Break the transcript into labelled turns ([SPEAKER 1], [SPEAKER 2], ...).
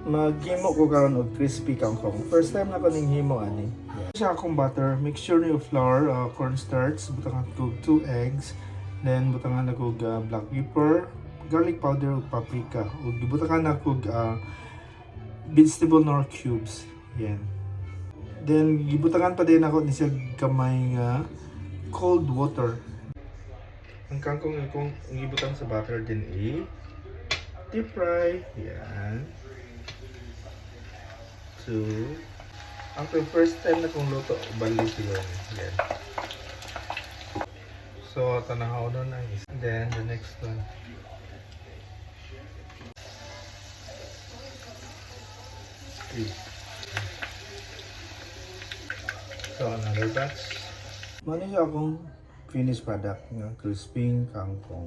[SPEAKER 1] Maghimo ko karon og crispy kangkong. First time na ko ning himo ani. Siya akong butter, mixture niyo flour, cornstarch, butangan ko 2 eggs, then butangan ako black pepper, garlic powder ug paprika. Ug gibutangan ako vegetable nor cubes. Yan. Then gibutangan pa din ako ni siya gamay nga cold water. Ang kangkong akong gibutang sa butter din deep fry. Yan. So, ang first time na kong luto, balik yun. Yan. So, tanahaw nun na is. Then, the next one. So, another batch. Mali siya akong finished product ng crispy kangkong.